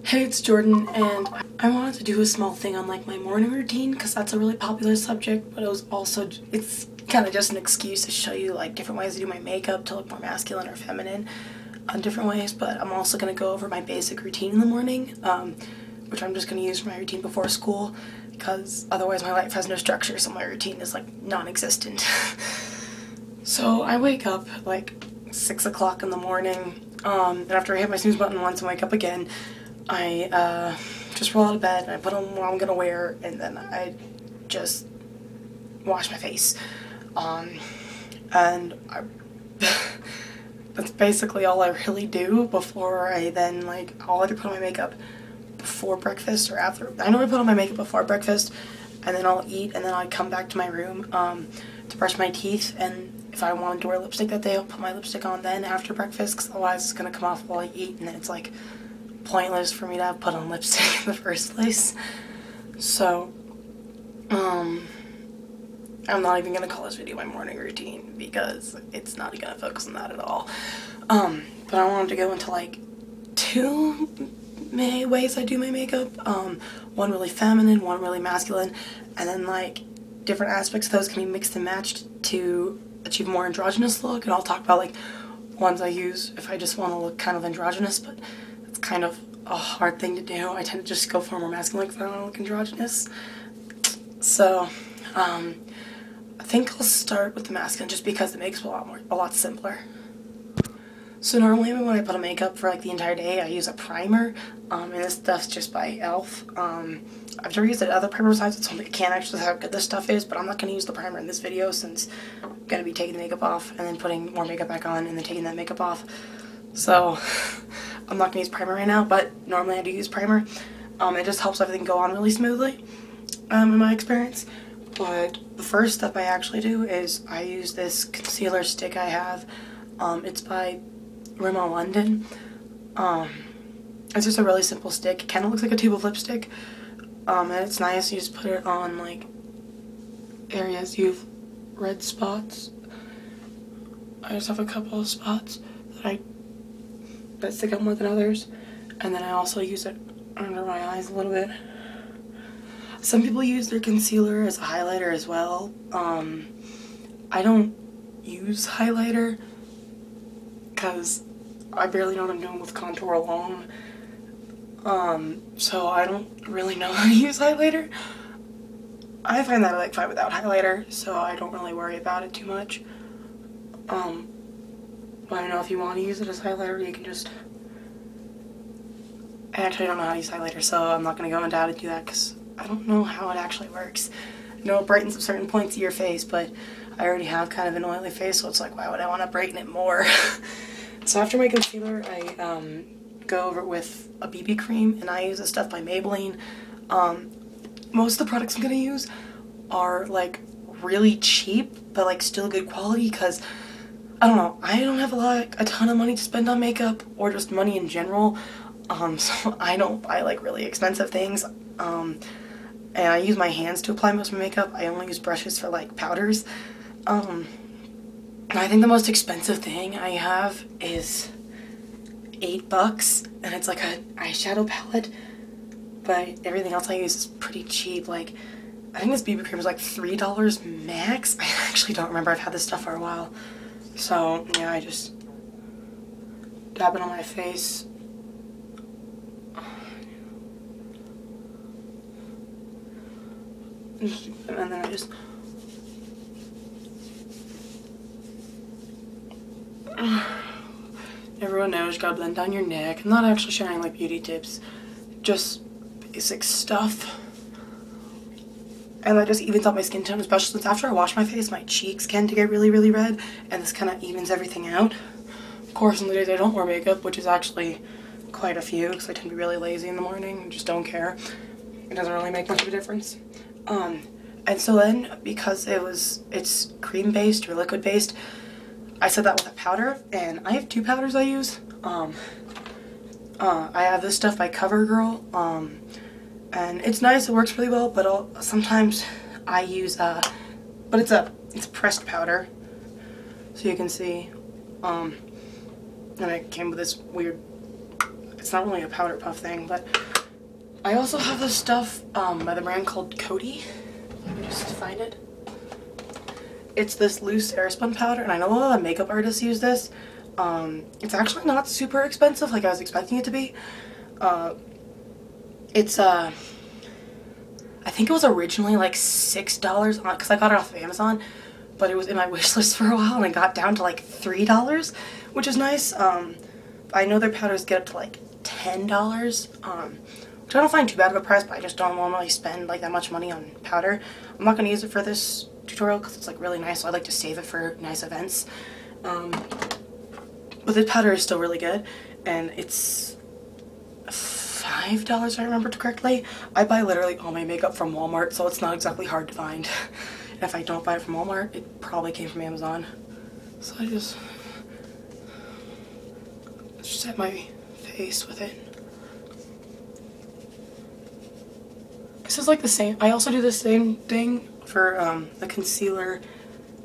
Hey, it's Jordan, and I wanted to do a small thing on like my morning routine because that's a really popular subject, but it's kind of just an excuse to show you like different ways to do my makeup to look more masculine or feminine on different ways. But I'm also going to go over my basic routine in the morning, which I'm just going to use for my routine before school because otherwise my life has no structure, so my routine is like non-existent. So I wake up like 6 o'clock in the morning, and after I hit my snooze button once and wake up again, I just roll out of bed and I put on what I'm gonna wear, and then I just wash my face. And that's basically all I really do before I then I'll either put on my makeup before breakfast or after. I know I put on my makeup before breakfast, and then I'll eat, and then I come back to my room to brush my teeth, and if I wanted to wear lipstick that day, I'll put my lipstick on then after breakfast, because otherwise it's gonna come off while I eat, and then it's like pointless for me to have put on lipstick in the first place. So I'm not even gonna call this video my morning routine because it's not gonna focus on that at all. But I wanted to go into like two ways I do my makeup, one really feminine, one really masculine, and then like different aspects of those can be mixed and matched to achieve a more androgynous look. And I'll talk about like ones I use if I just want to look kind of androgynous, but it's kind of a hard thing to do. I tend to just go for more masculine because I don't want to look androgynous. So I think I'll start with the masculine just because it makes it a lot simpler. So normally when I put on makeup for like the entire day, I use a primer, and this stuff's just by e.l.f. I've never used other primer besides it, so I can't actually say how good this stuff is, but I'm not going to use the primer in this video since I'm going to be taking the makeup off and then putting more makeup back on and then taking that makeup off. So I'm not going to use primer right now, but normally I do use primer. It just helps everything go on really smoothly, in my experience. But the first step I actually do is I use this concealer stick I have. It's by Rimmel London. It's just a really simple stick. It kind of looks like a tube of lipstick, and it's nice. You just put it on like areas you have red spots. I just have a couple of spots that stick out more than others, and then I also use it under my eyes a little bit. Some people use their concealer as a highlighter as well. I don't use highlighter because I barely know what I'm doing with contour alone. So I don't really know how to use highlighter. I find that I like fine without highlighter, so I don't really worry about it too much. I don't know, if you want to use it as highlighter, you can just... I actually don't know how to use highlighter, so I'm not going to go into how to do that because I don't know how it actually works. I know it brightens up certain points of your face, but I already have kind of an oily face, so it's like, why would I want to brighten it more? So after my concealer, I go over it with a BB cream, and I use this stuff by Maybelline. Most of the products I'm going to use are like really cheap, but like still good quality, because I don't know, I don't have a ton of money to spend on makeup, or just money in general, so I don't buy like really expensive things, and I use my hands to apply most of my makeup. I only use brushes for like powders. I think the most expensive thing I have is $8, and it's like an eyeshadow palette, but everything else I use is pretty cheap. Like, I think this BB cream is like $3 max. I actually don't remember. I've had this stuff for a while. So, yeah, I just dab it on my face. And then I just... Everyone knows you gotta blend down your neck. I'm not actually sharing like beauty tips, just basic stuff. And that just evens out my skin tone, especially since after I wash my face, my cheeks tend to get really, really red, and this kind of evens everything out. Of course, on the days I don't wear makeup, which is actually quite a few, because I tend to be really lazy in the morning and just don't care. It doesn't really make much of a difference. And so then, because it's cream-based or liquid-based, I set that with a powder, and I have two powders I use. I have this stuff by CoverGirl, and it's nice, it works really well, but sometimes I use, but it's a pressed powder, so you can see, and it came with this weird It's not really a powder puff thing, but I also have this stuff by the brand called Coty. Let me just find it. It's this loose airspun powder, and I know a lot of makeup artists use this. It's actually not super expensive like I was expecting it to be. It's I think it was originally like $6 on, because I got it off of Amazon, but it was in my wish list for a while and it got down to like $3, which is nice. I know their powders get up to like $10, which I don't find too bad of a price, but I just don't normally spend like that much money on powder. I'm not going to use it for this tutorial because it's like really nice, so I like to save it for nice events. But the powder is still really good, and it's $5 if I remember correctly. I buy literally all my makeup from Walmart, so it's not exactly hard to find. And if I don't buy it from Walmart, it probably came from Amazon. So I just set my face with it. This is like the same. I also do the same thing for the concealer,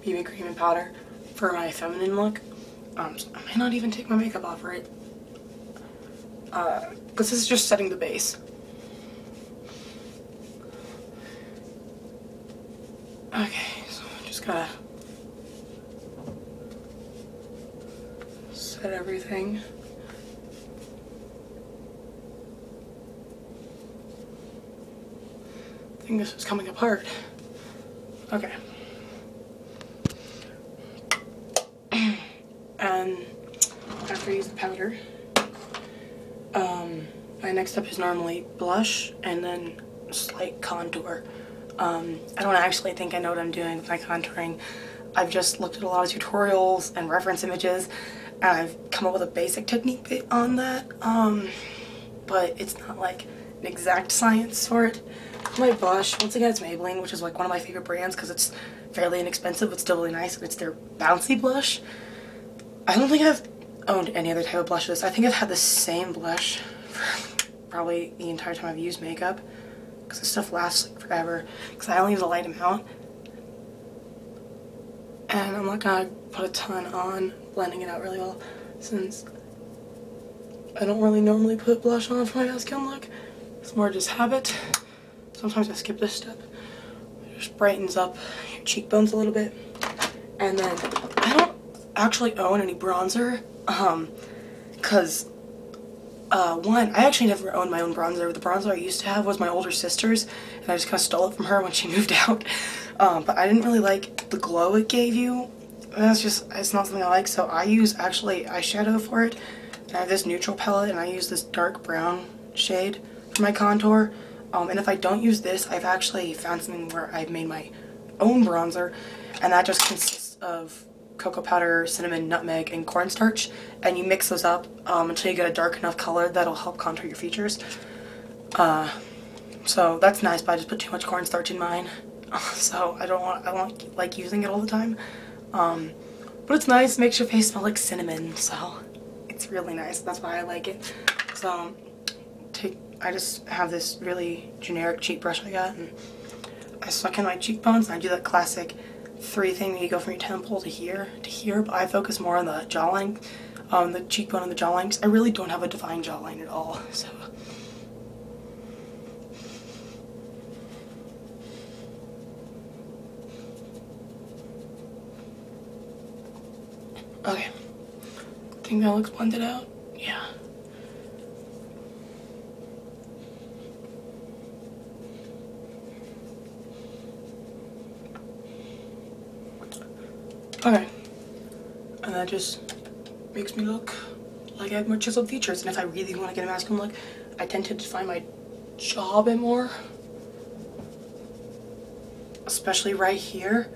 BB cream, and powder for my feminine look. So I may not even take my makeup off for it. Because this is just setting the base. Okay, so I just gotta set everything. I think this is coming apart. Okay. And after I use the powder, my next step is normally blush and then slight contour. I don't actually think I know what I'm doing with my contouring. I've just looked at a lot of tutorials and reference images, and I've come up with a basic technique on that, but it's not like an exact science for it. My blush, once again, it's Maybelline, which is like one of my favorite brands because it's fairly inexpensive but still really nice, and it's their bouncy blush. I don't think I've owned any other type of blushes. I think I've had the same blush for probably the entire time I've used makeup, because this stuff lasts like forever, because I only use a light amount. And I'm not gonna put a ton on, blending it out really well, since I don't really normally put blush on for my masculine look. It's more just habit. Sometimes I skip this step. It just brightens up your cheekbones a little bit. And then I don't actually own any bronzer, because one, I actually never owned my own bronzer. The bronzer I used to have was my older sister's, and I just kind of stole it from her when she moved out. But I didn't really like the glow it gave you. It's not something I like, so I use actually eyeshadow for it. And I have this neutral palette, and I use this dark brown shade for my contour. And if I don't use this, I've actually found something where I've made my own bronzer, and that just consists of cocoa powder, cinnamon, nutmeg, and cornstarch, and you mix those up until you get a dark enough color that'll help contour your features. So that's nice, but I just put too much cornstarch in mine, so I don't like using it all the time. But it's nice, makes your face smell like cinnamon, so it's really nice. That's why I like it. So I just have this really generic cheek brush I got, and I suck in my cheekbones, and I do that classic 3 thing that you go from your temple to here, but I focus more on the jawline, the cheekbone and the jawline, because I really don't have a defined jawline at all, so. Okay, think that looks blended out? Yeah. Okay, and that just makes me look like I have more chiseled features, and if I really want to get a masculine look, I tend to define my jaw a bit more, especially right here.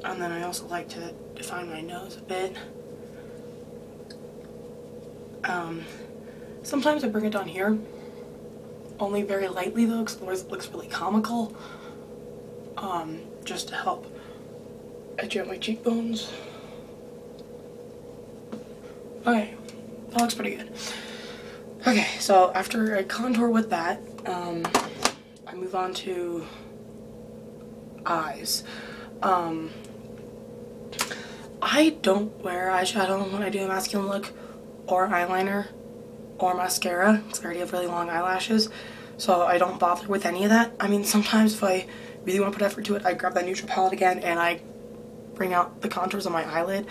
And then I also like to define my nose a bit. Sometimes I bring it down here. Only very lightly though, because otherwise it looks really comical. Just to help edge out my cheekbones. Okay, that looks pretty good. Okay, so after I contour with that, I move on to eyes. I don't wear eyeshadow when I do a masculine look, or eyeliner, or mascara, because I already have really long eyelashes, so I don't bother with any of that. I mean, sometimes if I really want to put effort to it, I grab that neutral palette again and I bring out the contours on my eyelid,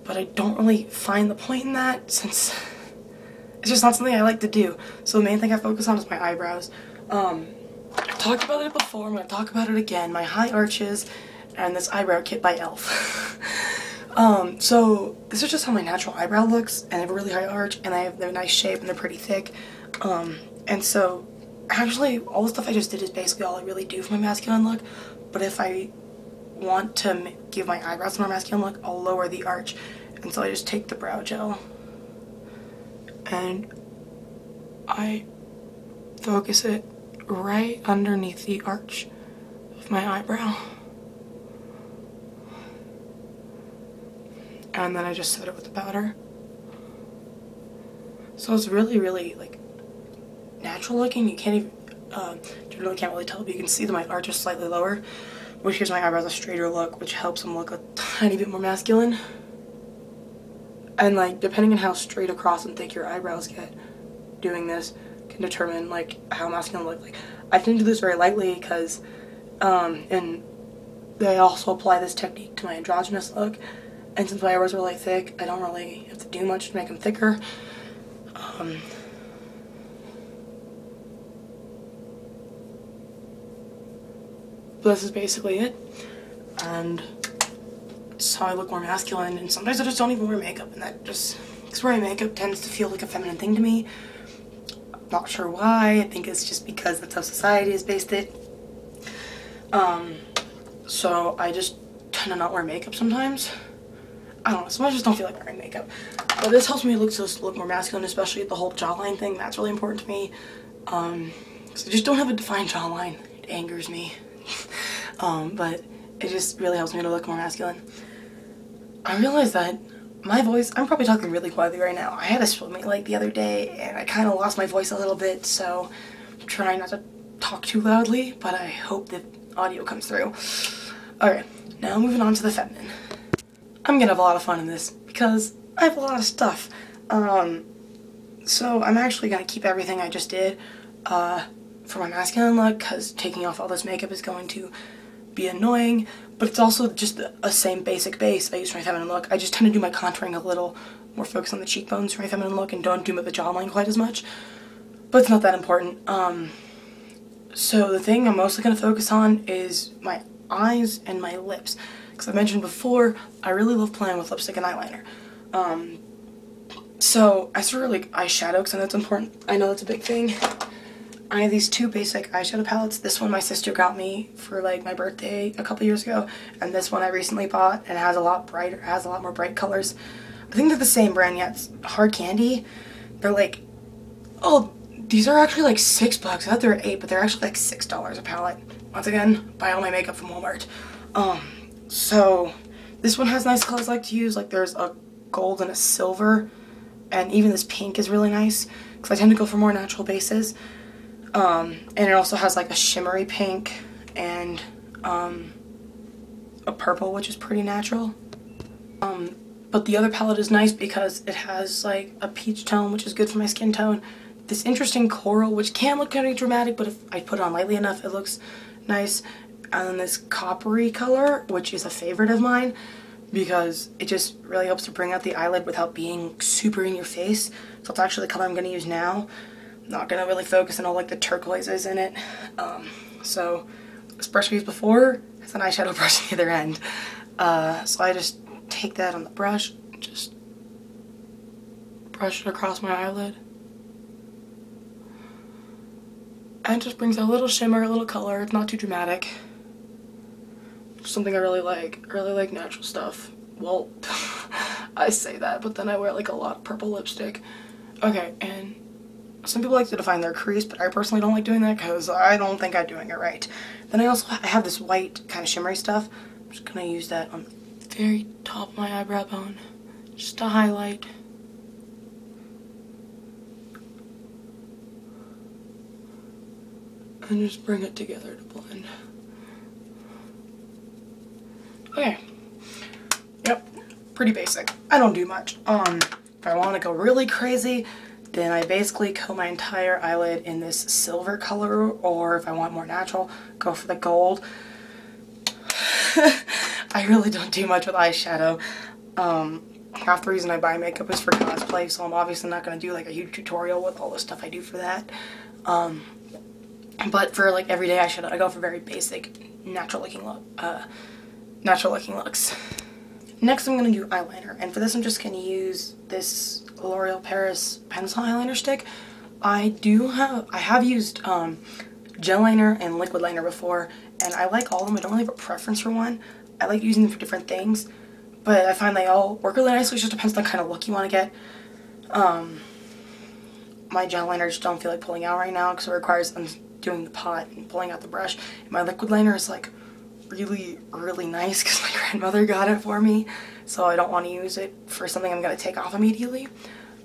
but I don't really find the point in that since it's just not something I like to do. So the main thing I focus on is my eyebrows. I've talked about it before, I'm going to talk about it again. My high arches and this eyebrow kit by e.l.f. So this is just how my natural eyebrow looks, and I have a really high arch, and they're a nice shape, and they're pretty thick. And so actually all the stuff I just did is basically all I really do for my masculine look, but if I want to give my eyebrows a more masculine look, I'll lower the arch. And so I just take the brow gel and I focus it right underneath the arch of my eyebrow. And then I just set it with the powder. So it's really, really like natural looking. You can't even, you really can't really tell, but you can see that my arch is slightly lower, which gives my eyebrows a straighter look, which helps them look a tiny bit more masculine. And like, depending on how straight across and thick your eyebrows get, doing this can determine like how masculine look. Like, I tend to do this very lightly because, and I also apply this technique to my androgynous look. And since my eyebrows are really thick, I don't really have to do much to make them thicker. But this is basically it. And it's how I look more masculine. And sometimes I just don't even wear makeup, and that just, because wearing makeup tends to feel like a feminine thing to me. I'm not sure why. I think it's just because that's how society has based it. So I just tend to not wear makeup sometimes. I don't know, sometimes I just don't feel like wearing makeup. But this helps me look more masculine, especially the whole jawline thing. That's really important to me. So I just don't have a defined jawline. It angers me. But it just really helps me to look more masculine. I realized that my voice, I'm probably talking really quietly right now. I had a swim like the other day and I kind of lost my voice a little bit, so I'm trying not to talk too loudly, but I hope the audio comes through. Okay, now moving on to the feminine. I'm gonna have a lot of fun in this because I have a lot of stuff. So I'm actually gonna keep everything I just did for my masculine look, because taking off all this makeup is going to be annoying, but it's also just a same basic base I use for my feminine look. I just tend to do my contouring a little more focused on the cheekbones for my feminine look and don't do the jawline quite as much, but it's not that important. So the thing I'm mostly going to focus on is my eyes and my lips, because I mentioned before, I really love playing with lipstick and eyeliner. So I sort of like eyeshadow, because I know it's important. I know that's a big thing. I have these two basic eyeshadow palettes. This one my sister got me for like my birthday a couple years ago, and this one I recently bought, and it has a lot brighter, has a lot more bright colors. I think they're the same brand. Yeah, it's Hard Candy. They're like, oh, these are actually like $6. I thought they were $8, but they're actually like $6 a palette. Once again, buy all my makeup from Walmart. So this one has nice colors I like to use. Like there's a gold and a silver, and even this pink is really nice because I tend to go for more natural bases. And it also has like a shimmery pink and a purple, which is pretty natural. But the other palette is nice because it has like a peach tone, which is good for my skin tone. This interesting coral, which can look kind of dramatic, but if I put it on lightly enough, it looks nice. And then this coppery color, which is a favorite of mine because it just really helps to bring out the eyelid without being super in your face. So it's actually the color I'm going to use now. Not gonna really focus on all like the turquoises in it. So this brush I used before has an eyeshadow brush on the other end. So I just take that on the brush, just brush it across my eyelid. And it just brings out a little shimmer, a little color. It's not too dramatic. Something I really like. I really like natural stuff. Well, I say that, but then I wear like a lot of purple lipstick. Okay, and some people like to define their crease, but I personally don't like doing that because I don't think I'm doing it right. Then I have this white kind of shimmery stuff. I'm just going to use that on the very top of my eyebrow bone, just to highlight. And just bring it together to blend. Okay. Yep. pretty basic. I don't do much. If I want to go really crazy, then I basically coat my entire eyelid in this silver color, or if I want more natural, go for the gold. I really don't do much with eyeshadow. Half the reason I buy makeup is for cosplay, so I'm obviously not going to do like a huge tutorial with all the stuff I do for that. But for like everyday eyeshadow, I go for very basic, natural looking looks. Next I'm going to do eyeliner, and for this I'm just going to use this L'Oreal Paris pencil eyeliner stick. I have used gel liner and liquid liner before, and I like all of them. I don't really have a preference for one. I like using them for different things, but I find they all work really nicely. It just depends on the kind of look you want to get. My gel liner just don't feel like pulling out right now because it requires doing the pot and pulling out the brush. And my liquid liner is like really, really nice because my grandmother got it for me, so I don't want to use it for something I'm going to take off immediately.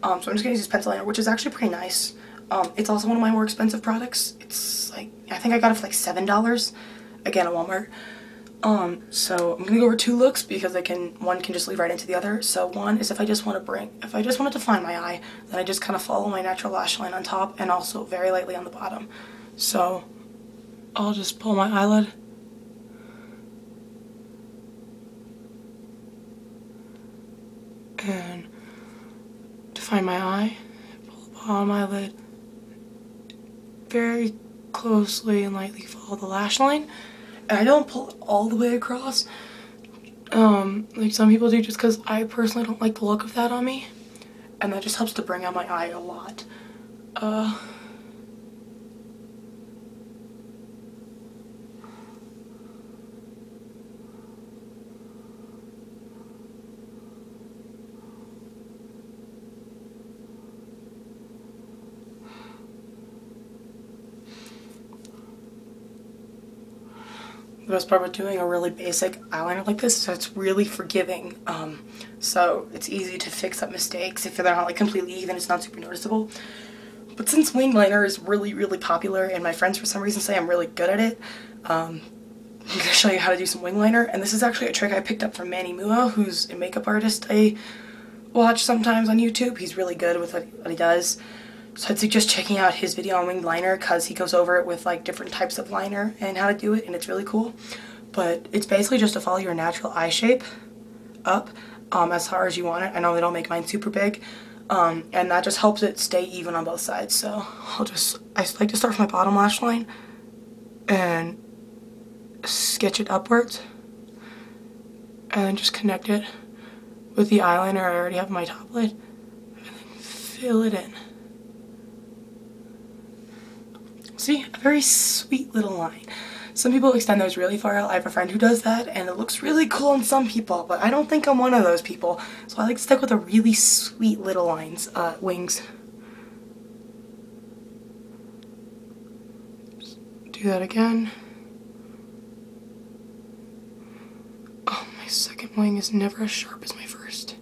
So I'm just going to use this pencil liner, which is actually pretty nice. It's also one of my more expensive products. It's like, I think I got it for like $7, again at Walmart. So I'm going to go over two looks because one can just lead right into the other. So one is if I just want to define my eye, then I just kind of follow my natural lash line on top and also very lightly on the bottom. So I'll just pull my eyelid and define my eye, pull the bottom eyelid, very closely and lightly follow the lash line. And I don't pull it all the way across, like some people do, just because I personally don't like the look of that on me, and that just helps to bring out my eye a lot. The best part about doing a really basic eyeliner like this is that it's really forgiving, so it's easy to fix up mistakes. If they're not like completely even, it's not super noticeable. But since wing liner is really, really popular and my friends for some reason say I'm really good at it, I'm going to show you how to do some wing liner. And this is actually a trick I picked up from Manny Mua, who's a makeup artist I watch sometimes on YouTube. He's really good with what he does. So I'd suggest checking out his video on winged liner because he goes over it with like different types of liner and how to do it, and it's really cool. But it's basically just to follow your natural eye shape up as far as you want it. I know they don't make mine super big, and that just helps it stay even on both sides. So I like to start from my bottom lash line and sketch it upwards and then just connect it with the eyeliner I already have on my top lid and then fill it in. See, a very sweet little line. Some people extend those really far out. I have a friend who does that, and it looks really cool on some people, but I don't think I'm one of those people. So I like to stick with the really sweet little lines, wings. Just do that again. Oh, my second wing is never as sharp as my first.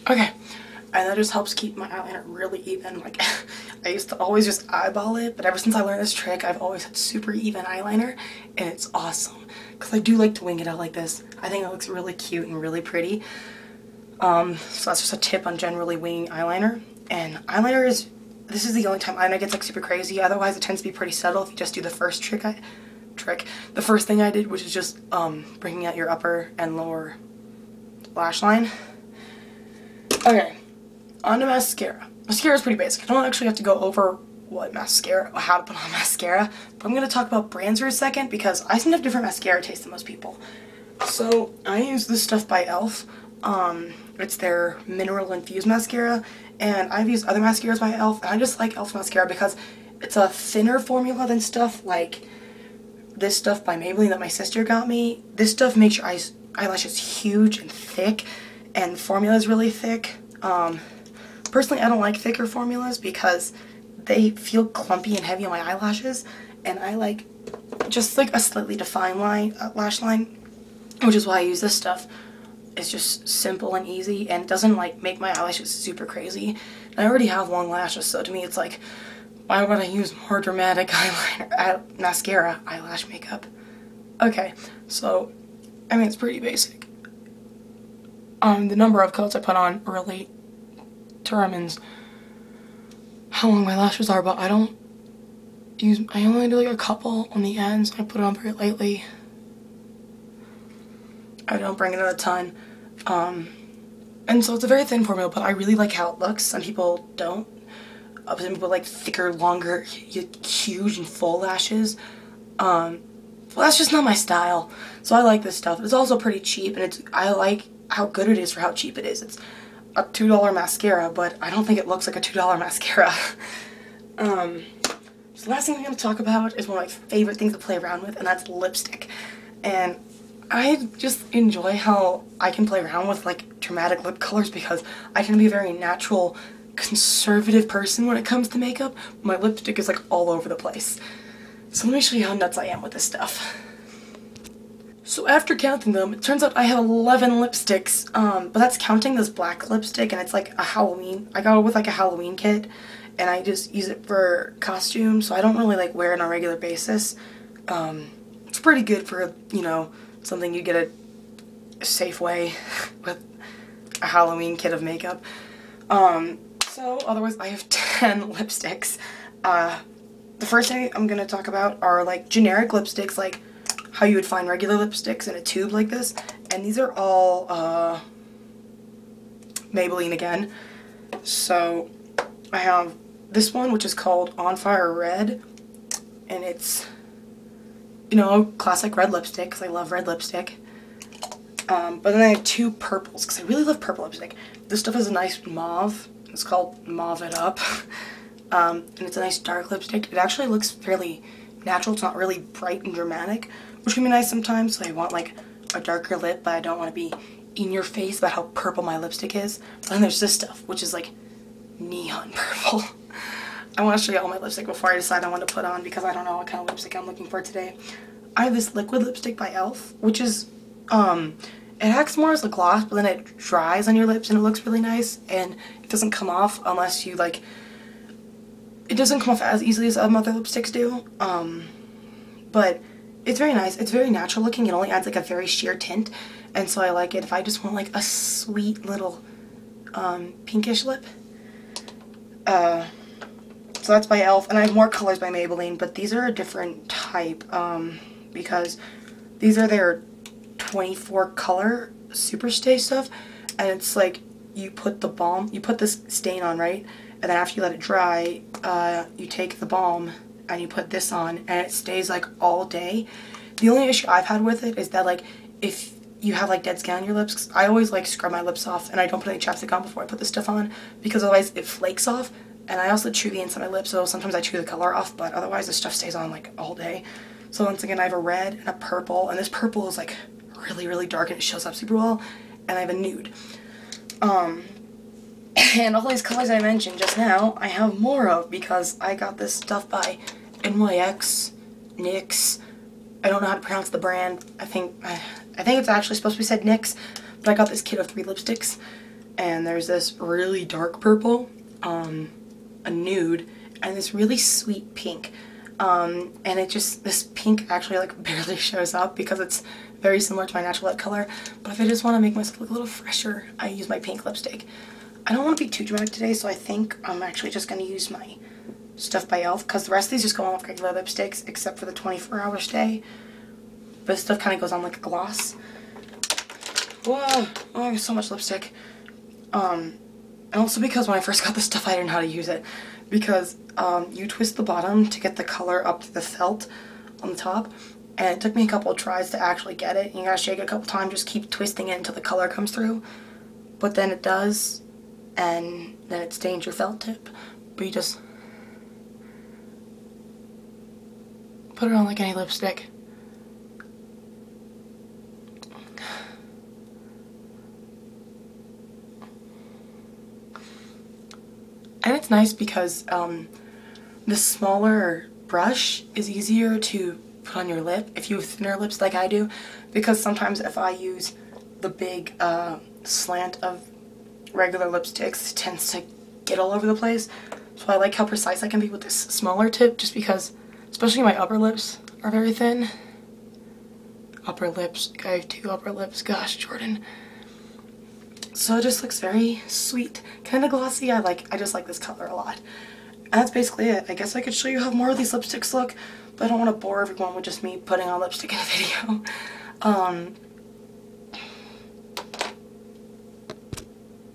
Okay, and that just helps keep my eyeliner really even. Like, I used to always just eyeball it, but ever since I learned this trick, I've always had super even eyeliner, and it's awesome. Because I do like to wing it out like this. I think it looks really cute and really pretty. So that's just a tip on generally winging eyeliner. And eyeliner this is the only time eyeliner gets like super crazy. Otherwise, it tends to be pretty subtle if you just do the first the first thing I did, which is just bringing out your upper and lower lash line. Okay, on to mascara. Mascara is pretty basic. I don't actually have to go over how to put on mascara, but I'm going to talk about brands for a second because I seem to have different mascara tastes than most people. So I use this stuff by e.l.f. It's their mineral infused mascara, and I've used other mascaras by e.l.f. and I just like e.l.f. mascara because it's a thinner formula than stuff like this stuff by Maybelline that my sister got me. This stuff makes your eyelashes huge and thick, and formula is really thick. Personally, I don't like thicker formulas because they feel clumpy and heavy on my eyelashes, and I like just like a slightly defined lash line, which is why I use this stuff. is just simple and easy, and it doesn't like make my eyelashes super crazy. And I already have long lashes, so to me it's like, why would I use more dramatic eyeliner, mascara, eyelash makeup? Okay, so, I mean, it's pretty basic. The number of coats I put on really determines how long my lashes are, but I only do like a couple on the ends. I put it on very lightly. I don't bring it in a ton. And so it's a very thin formula, but I really like how it looks. Some people don't. Some people like thicker, longer, huge and full lashes. Well, that's just not my style. So I like this stuff. It's also pretty cheap, and I like how good it is for how cheap it is. It's a $2 mascara, but I don't think it looks like a $2 mascara. So the last thing I'm going to talk about is one of my favorite things to play around with, and that's lipstick. And I just enjoy how I can play around with like dramatic lip colors because I can be a very natural, conservative person when it comes to makeup. My lipstick is like all over the place. So let me show you how nuts I am with this stuff. So after counting them, it turns out I have 11 lipsticks, but that's counting this black lipstick, and it's like a Halloween. I got it with like a Halloween kit, and I just use it for costume, so I don't really like wear it on a regular basis. It's pretty good for, you know, something you get at a Safeway with a Halloween kit of makeup. So otherwise I have 10 lipsticks. The first thing I'm gonna talk about are like generic lipsticks, like how you would find regular lipsticks in a tube like this. And these are all Maybelline again. So I have this one, which is called On Fire Red, and it's, you know, classic red lipstick because I love red lipstick. But then I have two purples because I really love purple lipstick. This stuff is a nice mauve. It's called Mauve It Up. And it's a nice dark lipstick. It actually looks fairly natural. It's not really bright and dramatic, which can be nice sometimes. So I want like a darker lip, but I don't want to be in your face about how purple my lipstick is. But then there's this stuff, which is like neon purple. I want to show you all my lipstick before I decide on what to put on because I don't know what kind of lipstick I'm looking for today. I have this liquid lipstick by e.l.f., which is, it acts more as a gloss, but then it dries on your lips and it looks really nice, and it doesn't come off unless you like, it doesn't come off as easily as other lipsticks do, but it's very nice. It's very natural looking. It only adds like a very sheer tint, and so I like it if I just want like a sweet little pinkish lip. So that's by e.l.f. and I have more colors by Maybelline, but these are a different type because these are their 24 color Superstay stuff, and it's like you put the balm, you put this stain on, right, and then after you let it dry, you take the balm and you put this on, and it stays like all day. The only issue I've had with it is that like if you have like dead skin on your lips, 'cause I always like scrub my lips off and I don't put any chapstick on before I put this stuff on because otherwise it flakes off. And I also chew the inside of my lips, so sometimes I chew the color off, but otherwise this stuff stays on like all day. So once again, I have a red and a purple, and this purple is like really, really dark and it shows up super well. And I have a nude. And all these colors I mentioned just now, I have more of because I got this stuff by NYX. I don't know how to pronounce the brand. I think it's actually supposed to be said NYX, but I got this kit of 3 lipsticks, and there's this really dark purple, a nude, and this really sweet pink. And this pink actually like barely shows up because it's very similar to my natural lip color, but if I just want to make myself look a little fresher, I use my pink lipstick. I don't want to be too dramatic today, so I think I'm actually just going to use my stuff by e.l.f. because the rest of these just go on with regular lipsticks except for the 24-hour stay. But this stuff kind of goes on like a gloss. Whoa, oh, I have so much lipstick. And also because when I first got this stuff, I didn't know how to use it. Because you twist the bottom to get the color up to the felt on the top. And it took me a couple of tries to actually get it. You gotta shake it a couple times, just keep twisting it until the color comes through. But then it does, and then it stains your felt tip. But you just put it on like any lipstick. And it's nice because the smaller brush is easier to put on your lip if you have thinner lips like I do, because sometimes if I use the big slant of regular lipsticks tends to get all over the place. So I like how precise I can be with this smaller tip, just because, especially my upper lips are very thin. Upper lips, I have 2 upper lips, gosh, Jordan. So it just looks very sweet, kind of glossy. I just like this color a lot. And that's basically it. I guess I could show you how more of these lipsticks look, but I don't want to bore everyone with just me putting on lipstick in a video.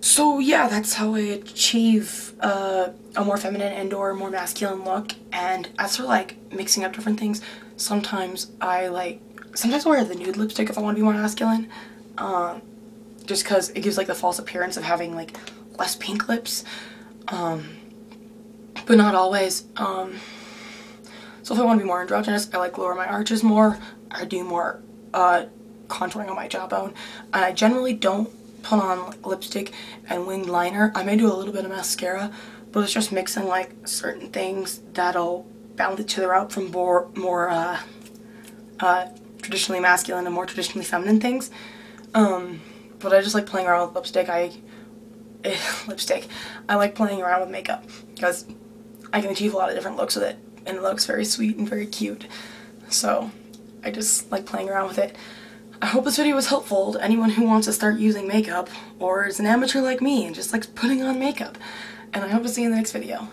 So yeah, that's how I achieve a more feminine and or more masculine look. And as for like mixing up different things, sometimes I wear the nude lipstick if I want to be more masculine, just because it gives like the false appearance of having like less pink lips, but not always. So if I want to be more androgynous, I like lower my arches more, I do more contouring on my jawbone, and I generally don't put on like lipstick and winged liner. I may do a little bit of mascara, but it's just mixing like certain things that'll balance each other out from more traditionally masculine and more traditionally feminine things. But I just like playing around with lipstick. I like playing around with makeup because I can achieve a lot of different looks with it, and it looks very sweet and very cute. So I just like playing around with it. I hope this video was helpful to anyone who wants to start using makeup or is an amateur like me and just likes putting on makeup. And I hope to see you in the next video.